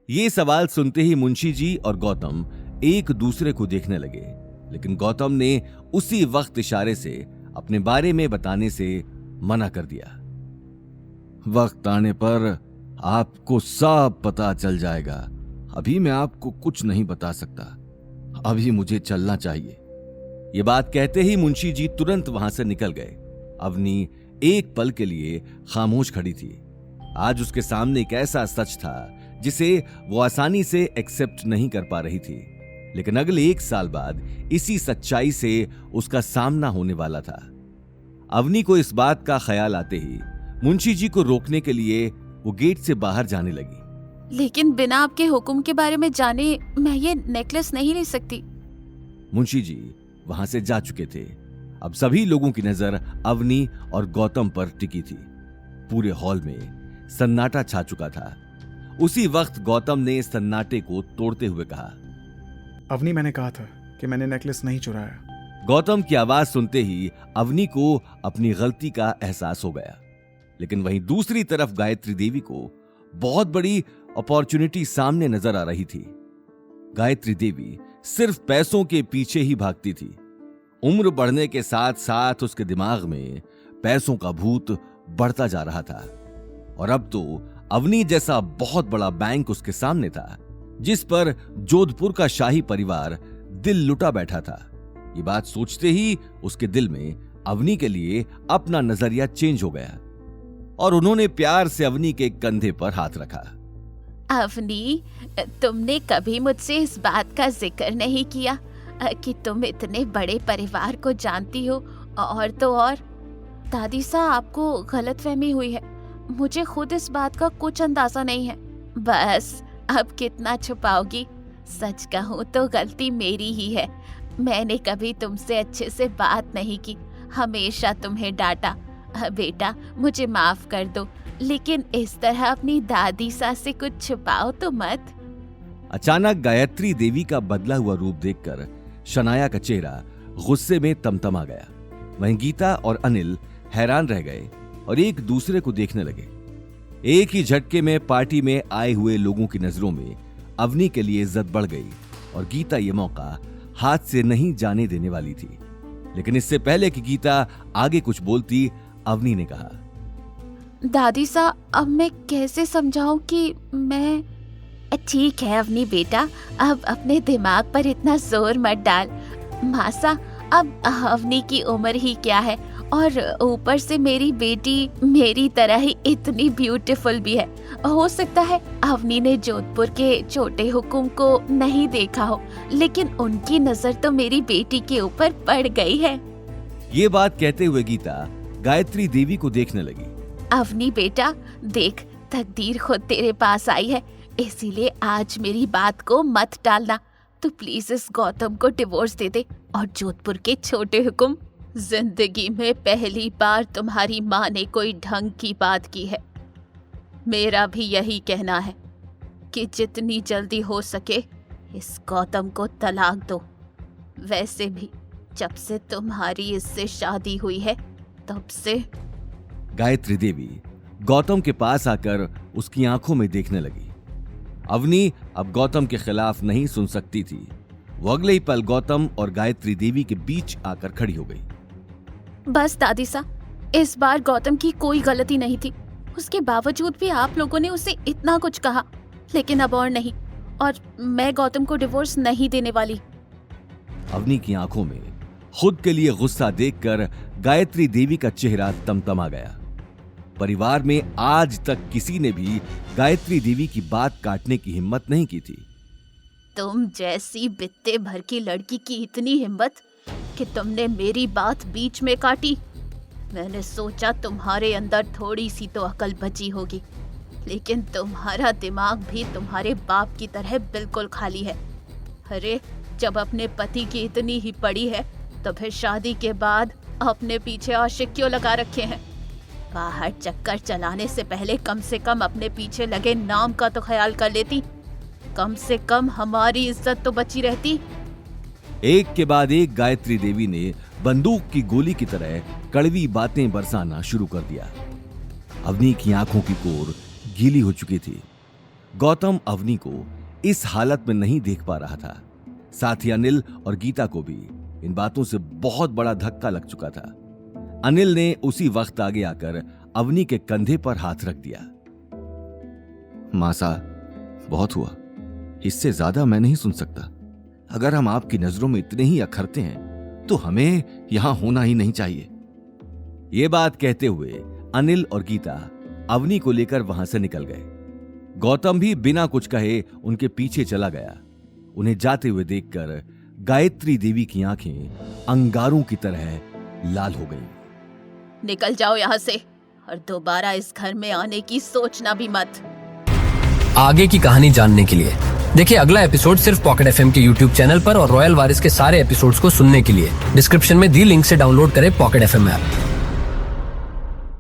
ये सवाल सुनते ही मुंशी जी और गौतम एक दूसरे को देखने लगे, लेकिन गौतम ने उसी वक्त इशारे से अपने बारे में बताने से मना कर दिया। वक्त आने पर आपको सब पता चल जाएगा। अभी मैं आपको कुछ नहीं बता सकता। अभी मुझे चलना चाहिए। ये बात कहते ही मुंशी जी तुरंत वहां से निकल गए। अवनी एक पल के लिए खामोश खड़ी थी। आज उसके सामने एक ऐसा सच था जिसे वो आसानी से एक्सेप्ट नहीं कर पा रही थी, लेकिन अगले 1 साल बाद इसी सच्चाई से उसका सामना होने वाला था। अवनी को इस बात का ख्याल आते ही मुंशी जी को रोकने के लिए वो गेट से बाहर जाने लगी। लेकिन बिना आपके हुक्म के बारे में जाने मैं ये नेकलेस नहीं ले सकती। मुंशी जी वहां से जा चुके थे। अब सभी लोगों की नजर अवनी और गौतम पर टिकी थी। पूरे हॉल में सन्नाटा छा चुका था। उसी वक्त गौतम ने सन्नाटे को तोड़ते हुए कहा, अवनी, मैंने कहा था कि मैंने नेकलेस नहीं चुराया। गौतम की आवाज सुनते ही अवनी को अपनी गलती का एहसास हो गया, लेकिन वहीं दूसरी तरफ गायत्री देवी को बहुत बड़ी अपॉर्चुनिटी सामने नजर आ रही थी। गायत्री देवी सिर्फ पैसों के पीछे ही भागती थी। उम्र बढ़ने के साथ साथ उसके दिमाग में पैसों का भूत बढ़ता जा रहा था, और अब तो अवनी जैसा बहुत बड़ा बैंक उसके सामने था, जिस पर जोधपुर का शाही परिवार दिल लुटा बैठा था। ये बात सोचते ही उसके दिल में अवनी के लिए अपना नजरिया चेंज हो गया, और उन्होंने प्यार से अवनी के कंधे पर हाथ रखा। अवनी, तुमने कभी मुझसे इस बात का जिक्र नहीं किया कि तुम इतने बड़े परिवार को जानती हो, और तो और दादी सा आपको गलतफहमी हुई है। मुझे खुद इस बात का कुछ अंदाजा नहीं है। बस अब कितना छुपाओगी? सच कहूँ तो गलती मेरी ही है। मैंने कभी तुमसे अच्छे से बात नहीं की, हमेशा तुम्हें डांटा। बेटा, मुझे माफ कर दो, लेकिन इस तरह अपनी दादी सा से कुछ छुपाओ तो मत। अचानक गायत्री देवी का बदला हुआ रूप देखकर शनाया का चेहरा गुस्से में तमतमा गया। वहीं गीता और अनिल हैरान रह गए और एक दूसरे को देखने लगे। एक ही झटके में पार्टी में आए हुए लोगों की नजरों में अवनी के लिए इज्जत बढ़ गई, और गीता ये मौका हाथ से नहीं जाने देने वाली थी। लेकिन इससे पहले कि गीता आगे कुछ बोलती, अवनी ने कहा, दादी सा, अब मैं कैसे समझाऊं कि मैं... ठीक है अवनी बेटा, अब अपने दिमाग पर इतना जोर मत डाल। मासा, अब अवनी की उम्र ही क्या है, और ऊपर से मेरी बेटी मेरी तरह ही इतनी ब्यूटीफुल भी है। हो सकता है अवनी ने जोधपुर के छोटे हुकुम को नहीं देखा हो, लेकिन उनकी नजर तो मेरी बेटी के ऊपर पड़ गई है। ये बात कहते हुए गीता गायत्री देवी को देखने लगी। अवनी बेटा, देख, तकदीर खुद तेरे पास आई है, इसीलिए आज मेरी बात को मत टालना। तू प्लीज इस गौतम को डिवोर्स दे दे, और जोधपुर के छोटे हुकुम, जिंदगी में पहली बार तुम्हारी माँ ने कोई ढंग की बात की है। मेरा भी यही कहना है कि जितनी जल्दी हो सके इस गौतम को तलाक दो। वैसे भी जब से तुम्हारी इससे शादी हुई है तब से... गायत्री देवी गौतम के पास आकर उसकी आंखों में देखने लगी। अवनी अब गौतम के खिलाफ नहीं सुन सकती थी। वो अगले ही पल गौतम और गायत्री देवी के बीच आकर खड़ी हो गई। बस दादी सा, इस बार गौतम की कोई गलती नहीं थी। उसके बावजूद भी आप लोगों ने उसे इतना कुछ कहा, लेकिन अब और नहीं, और मैं गौतम को डिवोर्स नहीं देने वाली। अवनी की आंखों में खुद के लिए गुस्सा देखकर गायत्री देवी का चेहरा तमतमा गया। परिवार में आज तक किसी ने भी गायत्री देवी की बात काटने की हिम्मत नहीं की थी। तुम जैसी बित्ते भर की लड़की की इतनी हिम्मत कि तुमने मेरी बात बीच में काटी। मैंने सोचा तुम्हारे अंदर थोड़ी सी तो अकल बची होगी, लेकिन तुम्हारा दिमाग भी तुम्हारे बाप की तरह बिल्कुल खाली है। अरे, जब अपने पति की इतनी ही पड़ी है तो फिर शादी के बाद अपने पीछे आशिक क्यों लगा रखे हैं? बाहर चक्कर चलाने से पहले कम से कम अपने पीछे लगे नाम का तो ख्याल कर लेती। कम से कम हमारी इज्जत तो बची रहती। एक के बाद एक गायत्री देवी ने बंदूक की गोली की तरह कड़वी बातें बरसाना शुरू कर दिया। अवनी की आंखों की कोर गीली हो चुकी थी। गौतम अवनी को इस हालत में नहीं देख पा रहा था। साथ ही अनिल और गीता को भी इन बातों से बहुत बड़ा धक्का लग चुका था। अनिल ने उसी वक्त आगे आकर अवनी के कंधे पर हाथ रख दिया। मासा, बहुत हुआ, इससे ज्यादा मैं नहीं सुन सकता। अगर हम आपकी नजरों में इतने ही अखरते हैं तो हमें यहां होना ही नहीं चाहिए। यह बात कहते हुए अनिल और गीता अवनी को लेकर वहां से निकल गए। गौतम भी बिना कुछ कहे उनके पीछे चला गया। उन्हें जाते हुए देखकर गायत्री देवी की आंखें अंगारों की तरह लाल हो गईं। निकल जाओ यहाँ से और दोबारा इस घर में आने की सोचना भी मत। आगे की कहानी जानने के लिए देखिए अगला एपिसोड सिर्फ पॉकेट एफएम के यूट्यूब चैनल पर और रॉयल वारिस के सारे एपिसोड्स को सुनने के लिए डिस्क्रिप्शन में दी लिंक से डाउनलोड करें पॉकेट एफएम ऐप।